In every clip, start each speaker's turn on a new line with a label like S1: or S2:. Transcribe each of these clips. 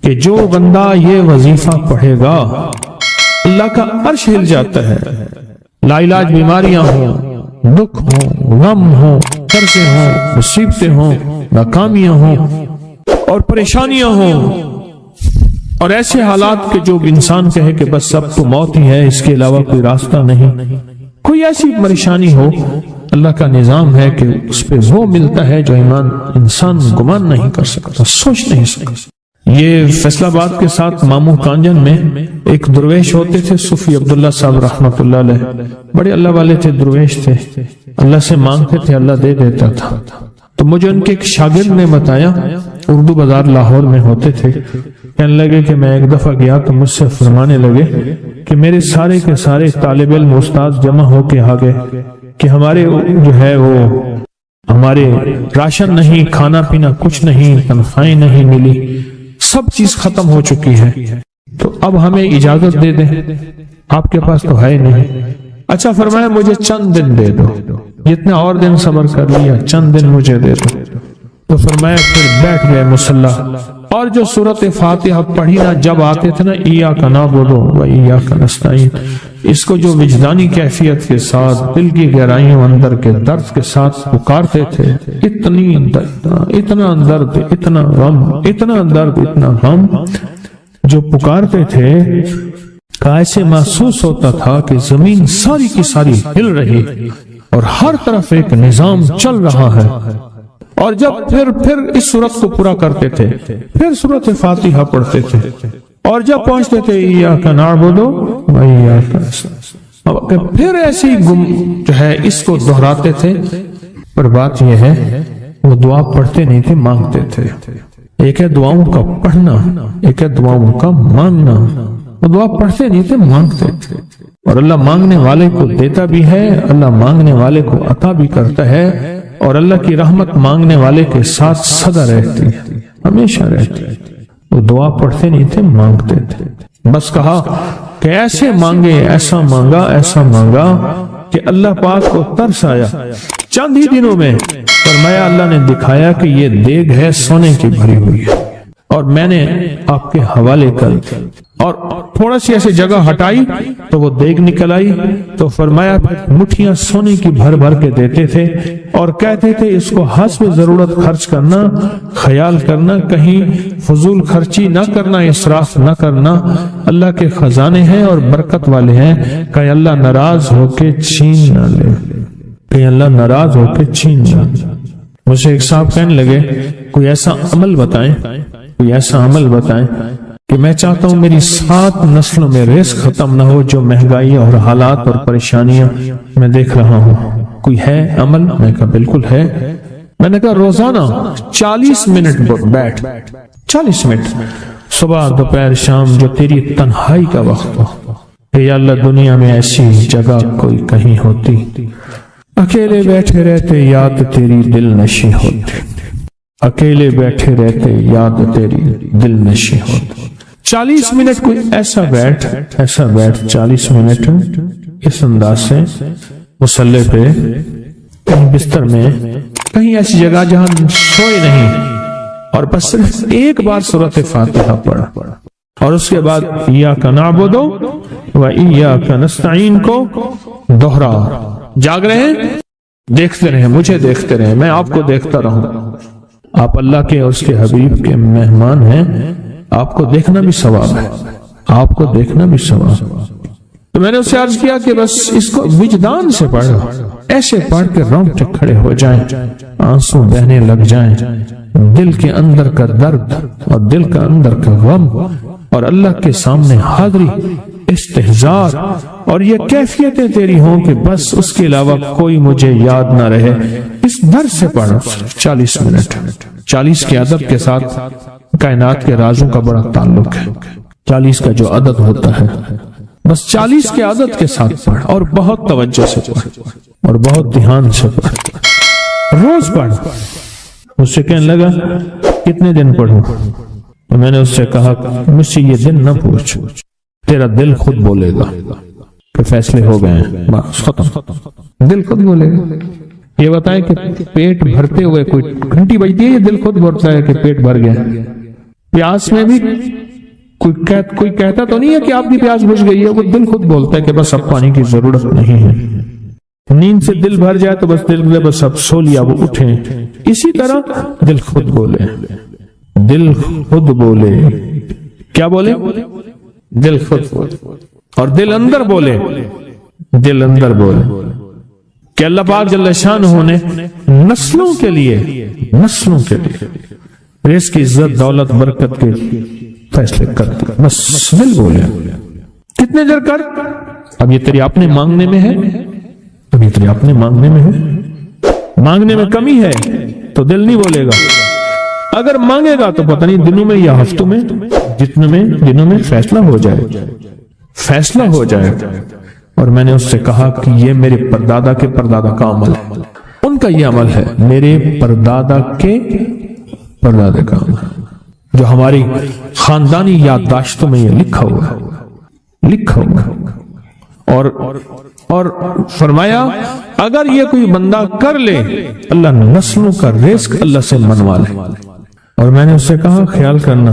S1: کہ جو بندہ یہ وظیفہ پڑھے گا اللہ کا عرش ہل جاتا ہے. لا علاج بیماریاں ہوں، دکھ ہوں، غم ہوں، قرضے ہوں، مصیبتیں ہوں، ناکامیاں ہوں اور پریشانیاں ہوں اور ایسے حالات کہ جو انسان کہے کہ بس سب تو موت ہی ہے، اس کے علاوہ کوئی راستہ نہیں، کوئی ایسی پریشانی ہو، اللہ کا نظام ہے کہ اس پہ وہ ملتا ہے جو ایمان انسان گمان نہیں کر سکتا، سوچ نہیں سکتا. یہ فیصل آباد کے ساتھ مامو کانجن میں ایک درویش ہوتے تھے، صوفی عبداللہ صاحب رحمۃ اللہ علیہ، بڑے اللہ والے تھے، درویش تھے، اللہ سے مانگتے تھے، اللہ دے دیتا تھا. تو مجھے ان کے ایک شاگرد نے بتایا، اردو بازار لاہور میں ہوتے تھے، کہنے لگے کہ میں ایک دفعہ گیا تو مجھ سے فرمانے لگے کہ میرے سارے کے سارے طالب علم استاد جمع ہو کے آ گئے کہ ہمارے جو ہے وہ ہمارے راشن نہیں، کھانا پینا کچھ نہیں، تنخواہیں نہیں ملی، سب چیز ختم ہو چکی ہے، تو اب ہمیں اجازت دے دیں، آپ کے پاس تو ہے نہیں. اچھا فرمایا مجھے چند دن دے دو، جتنے اور دن صبر کر لیا، چند دن مجھے دے دو. تو فرمایا پھر بیٹھ گئے مصلی اور جو سورۃ فاتحہ پڑھی نا جب آتے تھے نا، ایاک نعبد و ایاک نستعین، اس کو جو وجدانی کیفیت کے ساتھ دل کی گہرائیوں اندر کے درد کے ساتھ پکارتے تھے، اتنا درد، اتنا غم، اتنا درد، اتنا غم جو پکارتے تھے، ایسے محسوس ہوتا تھا کہ زمین ساری کی ساری ہل رہی اور ہر طرف ایک نظام چل رہا ہے. اور جب پھر اس صورت کو پورا کرتے تھے، پھر سورۃ فاتحہ پڑھتے تھے، اور جب پہنچتے تھے ایاک نعبد و ایاک نستعین، پھر ایسی جو ہے اس کو دہراتے تھے. پر بات یہ ہے وہ دعا پڑھتے نہیں تھے، مانگتے تھے. ایک ہے دعاؤں کا پڑھنا، ایک ہے دعاؤں کا مانگنا. وہ دعا پڑھتے نہیں تھے، مانگتے تھے، اور اللہ مانگنے والے کو دیتا بھی ہے، اللہ مانگنے والے کو عطا بھی کرتا ہے، اور اللہ کی رحمت مانگنے والے کے ساتھ سدا رہتی ہے، ہمیشہ رہتی ہے. وہ دعا پڑھتے نہیں تھے، مانگتے تھے. بس کہا کہ ایسے مانگے، ایسا مانگا، ایسا مانگا کہ اللہ پاک کو ترس آیا. چند ہی دنوں میں فرمایا اللہ نے دکھایا کہ یہ دیگ ہے سونے کی بھری ہوئی ہے، اور میں نے آپ کے حوالے کر دی، اور تھوڑا سی ایسے جگہ ہٹائی تو وہ دیگ نکل آئی. تو فرمایا پھر مٹھیاں سونے کی بھر بھر کے دیتے تھے اور کہتے تھے اس کو حسب ضرورت خرچ کرنا، خیال کرنا، کہیں فضول خرچی نہ کرنا، اسراف نہ کرنا. اللہ کے خزانے ہیں اور برکت والے ہیں، کہ اللہ ناراض ہو کے چھین نہ لے، کہ اللہ ناراض ہو کے چھین نہ لے. مجھے ایک صاحب کہنے لگے کوئی ایسا عمل بتائیں، کوئی ایسا عمل بتائیں کہ میں چاہتا ہوں میری 7 نسلوں میں رزق ختم نہ ہو، جو مہنگائی اور حالات اور پریشانیاں میں دیکھ رہا ہوں. کوئی ہے عمل؟ میں کہا بالکل ہے. میں نے کہا روزانہ 40 منٹ بیٹھ، 40 منٹ صبح دوپہر شام، جو تیری تنہائی کا وقت ہو، کہ یا اللہ دنیا میں ایسی جگہ کوئی کہیں ہوتی، اکیلے بیٹھے رہتے یاد تیری دل نشی ہوتی، اکیلے بیٹھے رہتے یاد تیری دل نشی ہوتی. 40 منٹ کوئی ایسا بیٹھ 40 منٹ اس انداز سے مصلی پہ، کہیں بستر میں، کہیں ایسی جگہ جہاں سوئے نہیں، اور بس صرف ایک بار سورۃ فاتحہ پڑھا، اور اس کے بعد ایاک نعبد و ایاک نستعین کو دوہرا. جاگ رہے ہیں، دیکھتے رہیں، مجھے دیکھتے رہیں، میں آپ کو دیکھتا رہوں. آپ اللہ کے اور اس کے حبیب کے مہمان ہیں، آپ کو دیکھنا بھی ثواب ہے، آپ کو دیکھنا بھی ثواب. تو میں نے اسے عرض کیا کہ بس اس کو وجدان سے پڑھو، ایسے پڑھ کے رونگٹے کھڑے ہو جائیں، آنسو بہنے لگ جائیں، دل کے اندر کا درد اور دل کا اندر کا غم اور اللہ کے سامنے حاضری، استحضار، اور یہ کیفیتیں تیری ہوں کہ بس اس کے علاوہ کوئی مجھے یاد نہ رہے. اس درد سے پڑھو 40 منٹ. 40 کے عدد کے ساتھ کائنات کے رازوں کا بڑا تعلق ہے. 40 کا جو عدد ہوتا ہے، بس 40 کے عدد کے ساتھ پڑھ، اور بہت توجہ سے پڑھ، اور بہت دھیان سے پڑھ، روز پڑھ. مجھ سے کہنے لگا کتنے دن پڑھوں؟ تو میں نے اس سے کہا مجھ سے یہ دن نہ پوچھ، تیرا دل خود بولے گا کہ فیصلے ہو گئے ہیں، بس ختم. دل خود بولے گا. یہ بتائیں کہ پیٹ بھرتے ہوئے کوئی گھنٹی بجتی ہے، یہ دل خود بولتا ہے کہ پیٹ بھر گیا. پیاس میں بھی کوئی کہتا تو نہیں ہے کہ آپ کی پیاس بجھ گئی ہے، وہ دل خود بولتا ہے کہ بس اب پانی کی ضرورت نہیں ہے۔ نیند سے دل بھر جائے تو بس دل میں بس اب سو لیا، وہ اٹھیں۔ اسی طرح دل خود بولے، دل خود بولے، کیا بولے؟ دل خود بولے، اور دل اندر بولے، دل اندر بولے کہ اللہ پاک جل شانہ نے نسلوں کے لیے رزق کی عزت، دولت، برکت کے فیصلے کر دے، بس دل بولے۔ کتنے دیر کر؟ اب یہ تیری اپنے مانگنے میں ہے، ابھی تیری اپنے مانگنے میں ہے، مانگنے میں کمی ہے تو دل نہیں بولے گا، اگر مانگے گا تو پتہ نہیں دنوں میں یا ہفتوں میں، جتنے دنوں میں فیصلہ ہو جائے۔ اور میں نے اس سے کہا کہ یہ میرے پردادا کے پردادا کا عمل ہے، ان کا یہ عمل ہے، میرے پردادا کے پردادا کا عمل ہے، جو ہماری خاندانی یادداشتوں میں یہ لکھا ہوا ہے۔ اور فرمایا اگر یہ کوئی بندہ کر لے، اللہ نسلوں کا رزق اللہ سے منوا لے۔ اور میں نے اس سے کہا خیال کرنا،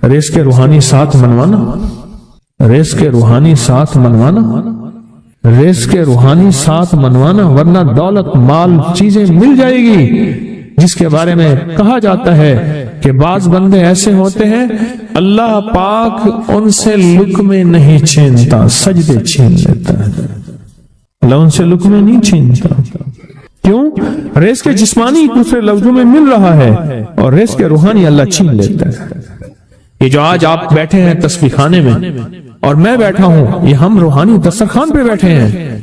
S1: رزق کے روحانی ساتھ منوانا، رزق کے روحانی ساتھ منوانا، رزق کے روحانی ساتھ منوانا، ورنہ دولت، مال، چیزیں مل جائے گی جس کے بارے میں کہا جاتا ہے کہ بعض بندے ایسے ہوتے ہیں اللہ پاک ان سے لقمے نہیں چھینتا، سجدے چھین لیتا ہے، اللہ ان سے لقمے نہیں چھینتا۔ کیوں؟ رزق جسمانی دوسرے لفظوں میں مل رہا ہے، اور رزق روحانی اللہ چھین لیتا ہے۔ یہ جو آج آپ بیٹھے ہیں تسبیح خانے میں اور میں بیٹھا ہوں، یہ ہم روحانی دسترخوان پہ بیٹھے ہیں،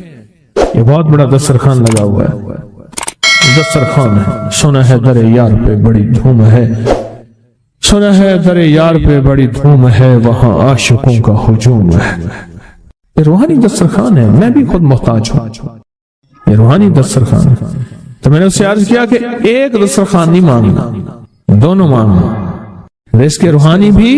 S1: یہ بہت بڑا دسترخوان لگا ہوا ہے، دسترخوان ہے، سنا ہے در یار پہ بڑی دھوم ہے، سنا ہے در یار پہ بڑی دھوم ہے، وہاں عاشقوں کا ہجوم ہے۔ یہ روحانی دسترخوان ہے، میں بھی خود محتاج ہوں، یہ روحانی دسترخوان ہے۔ تو میں نے اس سے عرض کیا کہ ایک دسترخوان نہیں مانگنا، دونوں مانگنا، رزق روحانی بھی،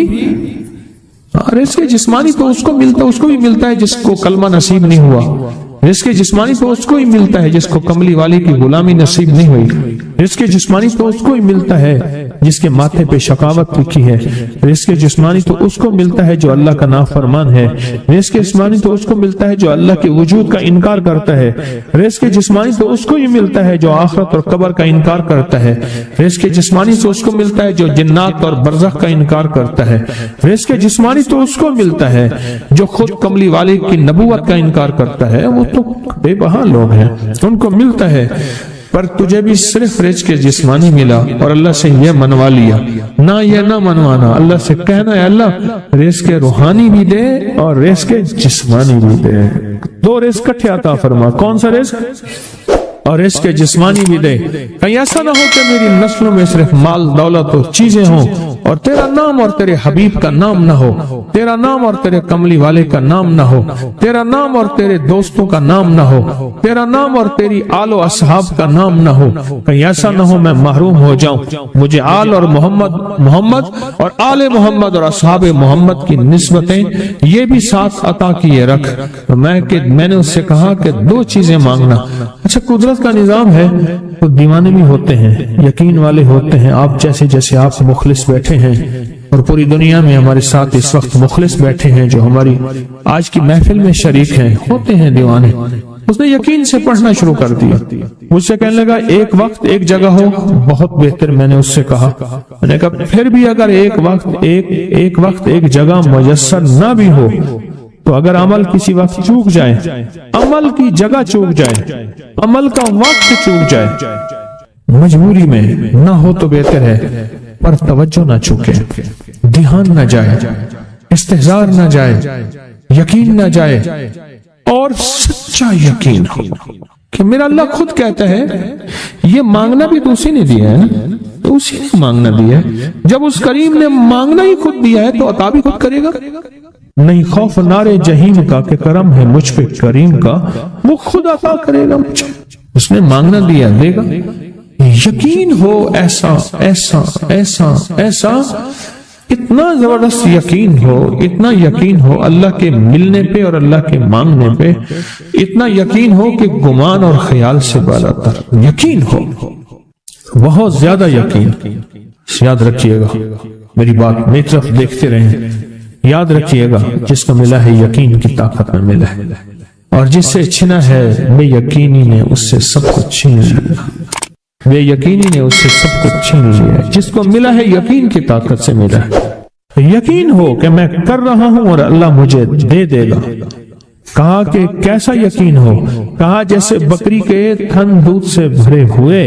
S1: رزق جسمانی تو اس کو ملتا، اس کو بھی ملتا ہے جس کو کلمہ نصیب نہیں ہوا، رزق جسمانی تو اس کو ہی ملتا ہے جس کو کملی والی کی غلامی نصیب نہیں ہوئی، رزق جسمانی تو اس کو ہی ملتا ہے جس کے ماتھے پہ شقاوت لکھی ہے، رزق جسمانی تو اس کو ملتا ہے جو اللہ کا نافرمان ہے، رزق جسمانی تو اس کو ملتا ہے جو اللہ کے وجود کا انکار کرتا ہے، رزق جسمانی تو اس کو ہی ملتا ہے جو آخرت اور قبر کا انکار کرتا ہے، رزق جسمانی تو اس کو ملتا ہے جو جنات اور برزخ کا انکار کرتا ہے، رزق جسمانی تو اس کو ملتا ہے جو خود کملی والے کی نبوت کا انکار کرتا ہے، وہ تو بے بہا لوگ ہیں، ان کو ملتا ہے۔ پر تجھے بھی صرف رزق جسمانی ملا اور اللہ سے یہ منوا لیا، نہ یہ نہ منوانا، اللہ سے کہنا ہے اللہ رزق روحانی بھی دے اور رزق جسمانی بھی دے، دو رزق اکٹھے عطا فرما، کون سا رزق؟ اور رزق جسمانی بھی دے۔ کہیں ایسا نہ ہو کہ میری نسلوں میں صرف مال، دولت اور چیزیں ہوں اور تیرا نام اور تیرے حبیب کا نام نہ ہو، تیرا نام اور تیرے کملی والے کا نام نہ ہو، تیرا نام اور تیرے دوستوں کا نام نہ ہو، تیرا نام اور تیری آل و اصحاب کا نام نہ ہو۔ کہیں ایسا نہ ہو میں محروم ہو جاؤں، مجھے آل اور محمد اور آل محمد اور اصحاب محمد کی نسبتیں یہ بھی ساتھ عطا کیے رکھ۔ میں نے اس سے کہا کہ دو چیزیں مانگنا۔ اچھا قدرت کا نظام ہے، تو دیوانے بھی ہوتے ہیں، یقین والے ہوتے ہیں، آپ جیسے آپ مخلص بیٹھے ہیں، اور پوری دنیا میں ہمارے ساتھ اس وقت مخلص بیٹھے ہیں جو ہماری آج کی محفل میں شریک ہیں، ہوتے ہیں دیوانے۔ اس نے یقین سے پڑھنا شروع کر دیا، مجھ سے کہنے لگا ایک وقت ایک جگہ ہو بہت بہتر۔ میں نے اس سے کہا، میں نے کہا پھر بھی اگر ایک وقت ایک جگہ میسر نہ بھی ہو تو اگر عمل کسی وقت چوک جائے، عمل کی جگہ چوک جائے، عمل کا وقت چوک جائے، مجبوری میں نہ ہو تو بہتر ہے، پر توجہ نہ چوکے، دھیان نہ جائے، استحضار نہ جائے، یقین نہ جائے، اور سچا یقین ہو کہ میرا اللہ خود کہتا ہے یہ مانگنا بھی تو اسی نے دیا ہے، تو اسی نے مانگنا دیا ہے۔ جب اس کریم نے مانگنا ہی خود دیا ہے تو عطا بھی خود کرے گا۔ نہیں خوف نارے جہیم کا کہ کرم ہے مجھ پہ کریم کا، وہ خود عطا کرے گا مجھے، اس نے مانگنا دیا دے گا۔ یقین ہو ایسا ایسا ایسا ایسا، اتنا زبردست یقین ہو، اتنا یقین ہو اللہ کے ملنے پہ اور اللہ کے مانگنے پہ، اتنا یقین ہو کہ گمان اور خیال سے بالا تر یقین ہو، بہت زیادہ یقین۔ یاد رکھیے گا میری بات، میری طرف دیکھتے رہیں، یاد رکھیے گا جس کو ملا ہے یقین کی طاقت میں ملا ہے، اور جس سے چھنا ہے بے یقینی نے اس سے سب کچھ چھین لیا، بے یقینی نے اس سے سب کچھ چھین لیا۔ جس کو ملا ہے یقین کی طاقت سے ملا ہے، یقین ہو کہ میں کر رہا ہوں اور اللہ مجھے دے دے گا۔ کہا کہ کیسا یقین ہو؟ کہا جیسے بکری کے تھن دودھ سے بھرے ہوئے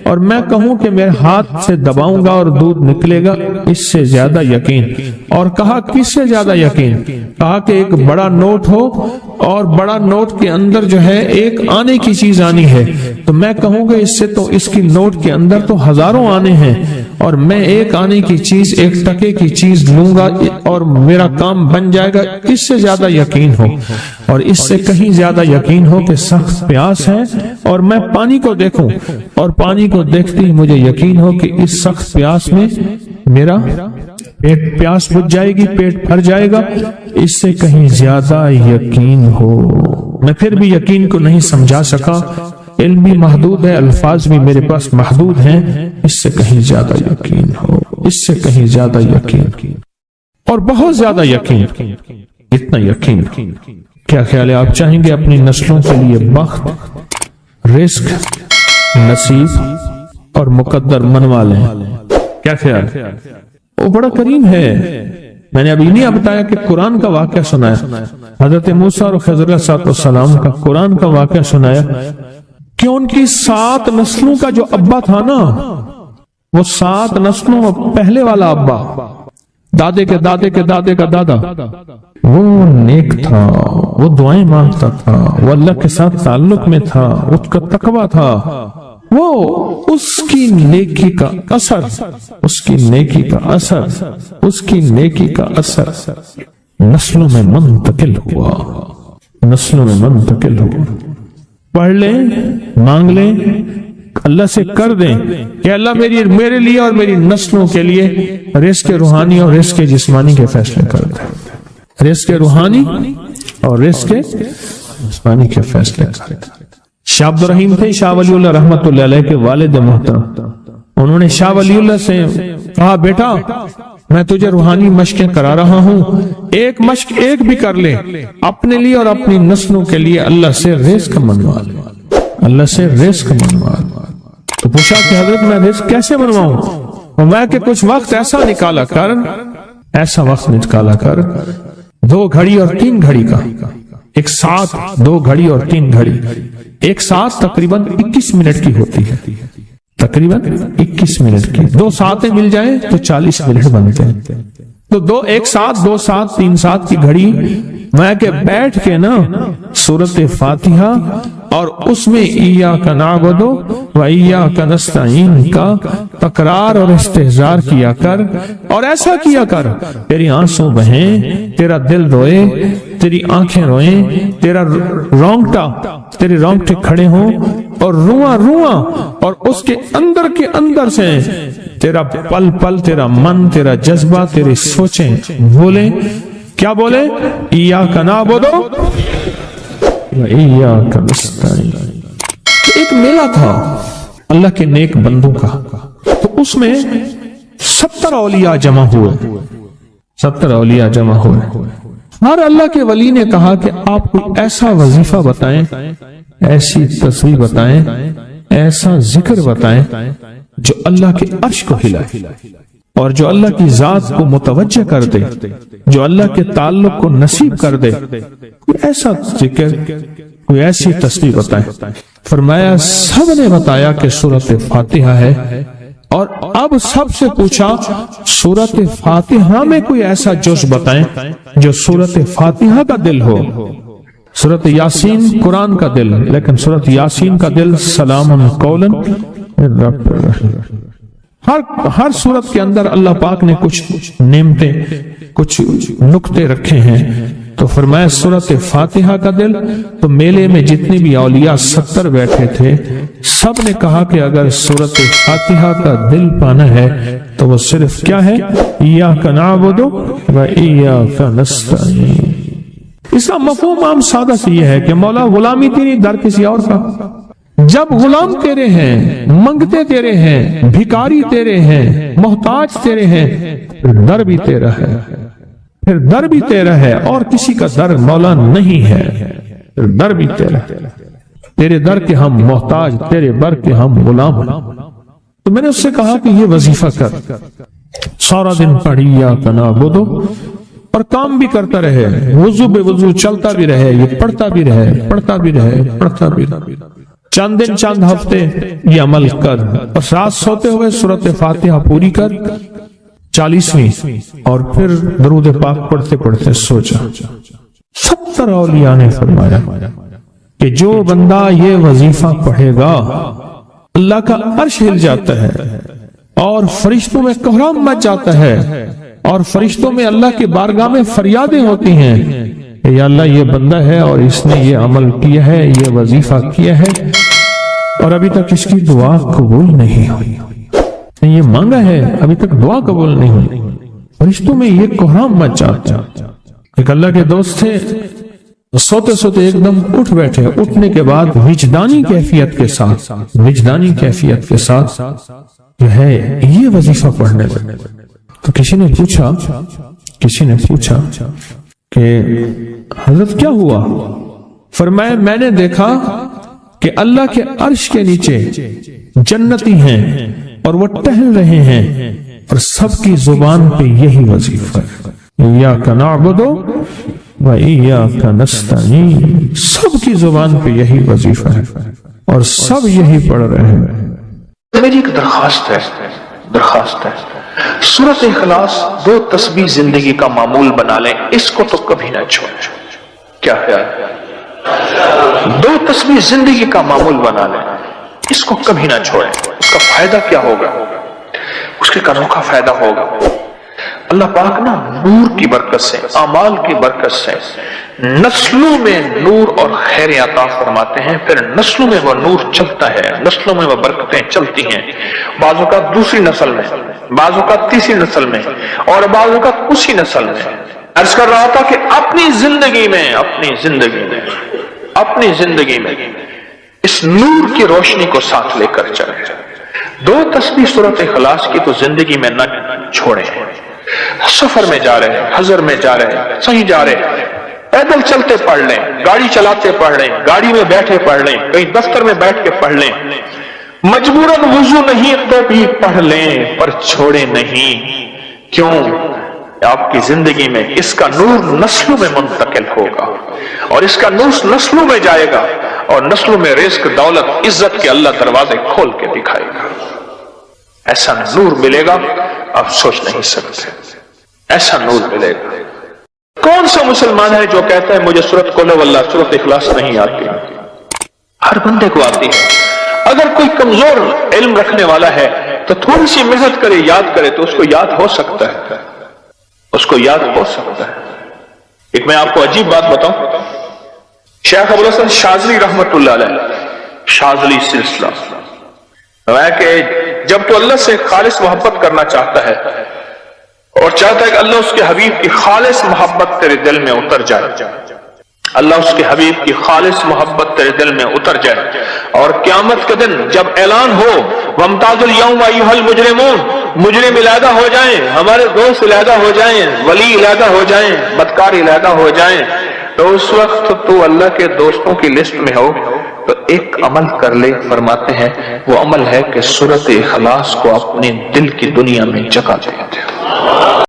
S1: اور میں کہوں کہ میرے ہاتھ سے دباؤں گا اور دودھ نکلے گا، اس سے زیادہ یقین۔ اور کہا کس سے زیادہ یقین؟ کہا کہ ایک بڑا نوٹ ہو اور بڑا نوٹ کے اندر جو ہے ایک آنے کی چیز آنی ہے، تو میں کہوں گا اس سے تو اس کی نوٹ کے اندر تو ہزاروں آنے ہیں، اور میں ایک آنے کی چیز، ایک ٹکے کی چیز لوں گا اور میرا کام بن جائے گا۔ اس سے زیادہ یقین ہو، اور اس سے کہیں زیادہ یقین ہو کہ سخت پیاس ہے اور میں پانی کو دیکھوں اور پانی کو دیکھتے ہی مجھے یقین ہو کہ اس سخت پیاس میں میرا پیاس بجھ جائے گی، پیٹ بھر جائے گا، اس سے کہیں زیادہ یقین ہو۔ میں پھر بھی یقین کو نہیں سمجھا سکا، علم بھی محدود ہے، الفاظ بھی میرے پاس محدود ہیں، اس سے کہیں زیادہ یقین ہو، اس سے کہیں زیادہ یقین اور بہت زیادہ یقین۔ اتنا یقین، کیا خیال ہے آپ چاہیں گے اپنی نسلوں کے لیے بخت، رزق، نصیب اور مقدر منوا لیں؟ کیا خیال؟ وہ بڑا کریم ہے۔ میں نے ابھی نہیں بتایا کہ قرآن کا واقعہ سنایا، حضرت موسیٰ اور خضر علیہ السلام کا قرآن کا واقعہ سنایا کہ ان کی 7 نسلوں کا جو ابا تھا نا، وہ 7 نسلوں میں پہلے والا ابا، دادے کے دادے کے دادے کا دادا، وہ نیک تھا، وہ دعائیں مانگتا تھا، وہ اللہ کے ساتھ تعلق میں تھا، اس کا تقویٰ تھا، وہ اس کی نیکی کا اثر، اس کی نیکی کا اثر، اس کی نیکی کا اثر نسلوں میں منتقل ہوا، نسلوں میں منتقل ہوا۔ پڑھ لیں، مانگ لیں، اللہ سے کر دیں کہ اللہ میرے لیے اور میری نسلوں کے لیے رزق روحانی اور رزق جسمانی کے فیصلے کر دیں، رزق روحانی اور رزق جسمانی کے فیصلے کر دیں۔ شاہ عبد الرحیم تھے، شاہ ولی اللہ رحمت اللہ علیہ کے والد محترم۔ انہوں نے شاہ ولی اللہ سے کہا بیٹا میں تجھے روحانی مشقیں کرا رہا ہوں، ایک مشق ایک بھی کر لے، اپنے لیے اور اپنی نسلوں کے لیے اللہ سے رزق منوا لے، اللہ سے رزق منوا لے۔ تو پوچھا کہ حضرت میں رزق کیسے منواؤں؟ میں کہ کچھ وقت ایسا نکالا کر، ایسا وقت نکالا کر 2 گھڑی اور 3 گھڑی کا، ایک ساتھ 2 گھڑی اور 3 گھڑی، ایک ساتھ تقریباً 21 منٹ کی ہوتی ہے، تقریباً 21 منٹ کی، 2 ساتیں مل جائیں تو 40 منٹ بنتے ہیں، تو ایک ساتھ 2 ساتھ 3 ساتھ کی گھڑی میں کہ بیٹھ کے نا سورۃ فاتحہ اور اس میں ایاک نعبد و ایاک نستعین کا تکرار اور استحضار کیا کر، اور ایسا کیا کر تیری آنسوں بہیں، تیرا دل روئے، تیری آنکھیں روئیں، تیرا تیرے رونگٹے کھڑے ہوں اور رواں اور اس کے اندر سے تیرا پل پل، تیرا من، تیرا جذبہ، تیری سوچیں بولیں، کیا بولے؟ ایاک نعبد و ایاک نستعین۔ ایک میلہ تھا اللہ کے نیک بندوں کا، تو اس میں 70 اولیاء جمع ہوئے، 70 اولیاء جمع ہوئے۔ ہر اللہ کے ولی نے کہا کہ آپ کوئی ایسا وظیفہ بتائیں، ایسی تسبیح بتائیں، ایسا ذکر بتائیں جو اللہ کے عرش کو ہلائے اور جو اللہ کی ذات کو متوجہ کر دے، جو اللہ کے تعلق کو نصیب کر دے، کوئی ایسا ذکر، کوئی ایسی تسبیح بتائیں۔ فرمایا سب نے بتایا کہ سورۃ فاتحہ ہے، اور اب سب سے پوچھا سورۃ فاتحہ میں کوئی ایسا جز بتائیں جو سورۃ فاتحہ کا دل ہو۔ سورۃ یاسین قرآن کا دل، لیکن سورۃ یاسین کا دل سلام قولا من رب الرحیم۔ ہر سورت کے اندر اللہ پاک نے کچھ نعمتیں، کچھ نقطے رکھے ہیں، تو فرمایا سورۃ فاتحہ کا دل۔ تو میلے میں جتنے بھی اولیاء 70 بیٹھے تھے، سب نے کہا کہ اگر سورۃ فاتحہ کا دل پانا ہے تو وہ صرف کیا ہے؟ ایاک نعبد و ایاک نستعین۔ اس کا مفہوم عام سادہ سے یہ ہے کہ مولا غلامی تیری، در کسی اور کا۔ جب غلام تیرے ہیں، منگتے تیرے ہیں، بھکاری تیرے ہیں، محتاج تیرے ہیں، در بھی تیرا ہے۔ پھر در بھی تیرا ہے اور کسی کا در مولا نہیں ہے، پھر در بھی تیرا ہے، تیرے در کے ہم محتاج، تیرے بر کے ہم غلام ہیں۔ تو میں نے اس سے کہا کہ یہ وظیفہ کر، سارا دن پڑھی یا کنا بدو، اور کام بھی کرتا رہے، وضو بے وضو چلتا بھی رہے، یہ پڑھتا بھی رہے، پڑھتا بھی رہے، پڑھتا بھی رہے، چند دن چند ہفتے یہ عمل کر، اور رات سوتے ہوئے سورۃ فاتحہ پوری کر 40ویں، اور پھر درود پاک پڑھتے پڑھتے سو جا۔ 70 اولیاء نے فرمایا کہ جو بندہ یہ وظیفہ پڑھے گا اللہ کا عرش ہل جاتا ہے اور فرشتوں میں کوہرام مچ جاتا ہے، اور فرشتوں میں اللہ کے بارگاہ میں فریادیں ہوتی ہیں کہ یا اللہ یہ بندہ ہے اور اس نے یہ عمل کیا ہے، یہ وظیفہ کیا ہے اور ابھی تک اس کی دعا قبول نہیں ہوئی، یہ مانگا ہے ابھی تک دعا قبول نہیں ہوئی، فرشتوں میں یہ کوہرام مچ جاتا ہے۔ ایک اللہ کے دوست تھے، سوتے سوتے ایک دم اٹھ بیٹھے، اٹھنے کے بعد وجدانی کیفیت کے ساتھ جو ہے یہ وظیفہ پڑھنے لگے۔ تو کسی نے پوچھا کہ حضرت کیا ہوا؟ فرمایا میں نے دیکھا کہ اللہ کے عرش کے نیچے جنتی ہیں اور وہ ٹہل رہے ہیں اور سب کی زبان پہ یہی وظیفہ ہے، ایاک نعبد و ایاک نستعین، سب کی زبان پہ یہی وظیفہ ہے اور سب یہی پڑھ رہے ہیں۔
S2: میری ایک درخواست ہے، سورۃ اخلاص 2 تسبیح زندگی کا معمول بنا لیں، اس کو تو کبھی نہ چھوڑیں۔ کیا خیال ہے؟ 2 تسبیح زندگی کا معمول بنا لیں، اس کو کبھی نہ چھوڑیں۔ اس کا فائدہ کیا ہوگا؟ اس کے انوکھا فائدہ ہوگا، اللہ پاک نا نور کی برکت سے، اعمال کی برکت سے نسلوں میں نور اور خیر عطا فرماتے ہیں، پھر نسلوں میں وہ نور چلتا ہے، نسلوں میں وہ برکتیں چلتی ہیں، بعض اوقات دوسری نسل میں، بعض اوقات تیسری نسل میں، اور بعض اوقات اسی نسل میں۔ عرض کر رہا تھا کہ اپنی زندگی میں اس نور کی روشنی کو ساتھ لے کر چلیں۔ 2 تسبیح سورۃ اخلاص کی تو زندگی میں نہ چھوڑیں۔ سفر میں جا رہے ہیں، حضر میں جا رہے ہیں، صحیح جا رہے ہیں، پیدل چلتے پڑھ لیں، گاڑی چلاتے پڑھ لیں، گاڑی میں بیٹھے پڑھ لیں، کہیں دفتر میں بیٹھ کے پڑھ لیں، مجبوراً وضو نہیں تو بھی پڑھ لیں، پر چھوڑے نہیں۔ کیوں؟ آپ کی زندگی میں اس کا نور نسلوں میں منتقل ہوگا، اور اس کا نور نسلوں میں جائے گا، اور نسلوں میں رزق، دولت، عزت کے اللہ دروازے کھول کے دکھائے گا۔ ایسا نور ملے گا آپ سوچ نہیں سکتے، ایسا نور ملے گا۔ کون سا مسلمان ہے جو کہتا ہے مجھے سورۃ قل واللہ، سورۃ اخلاص نہیں آتی؟ ہر بندے کو آتی ہے۔ اگر کوئی کمزور علم رکھنے والا ہے تو تھوڑی سی محنت کرے، یاد کرے تو اس کو یاد ہو سکتا ہے، ایک میں آپ کو عجیب بات بتاؤں، شیخ ابوالحسن شاذلی رحمت اللہ علیہ، شاذلی سلسلہ، کہ جب تو اللہ سے خالص محبت کرنا چاہتا ہے اور چاہتا ہے کہ اللہ اس کے حبیب کی خالص محبت تیرے دل میں اتر جائے، اللہ اس کے حبیب کی خالص محبت تیرے دل میں اتر جائے، اور قیامت کے دن جب اعلان ہو وَامْتَازُوا الْيَوْمَ أَيُّهَا الْمُجْرِمُونَ، مجرم علیحدہ ہو جائیں، ہمارے دوست علیحدہ ہو جائیں، ولی علیحدہ ہو جائیں، بدکار علیحدہ ہو جائیں، تو اس وقت تو اللہ کے دوستوں کی لسٹ میں ہو تو ایک عمل کر لے۔ فرماتے ہیں وہ عمل ہے کہ سورۃ اخلاص کو اپنے دل کی دنیا میں جگہ دے دے۔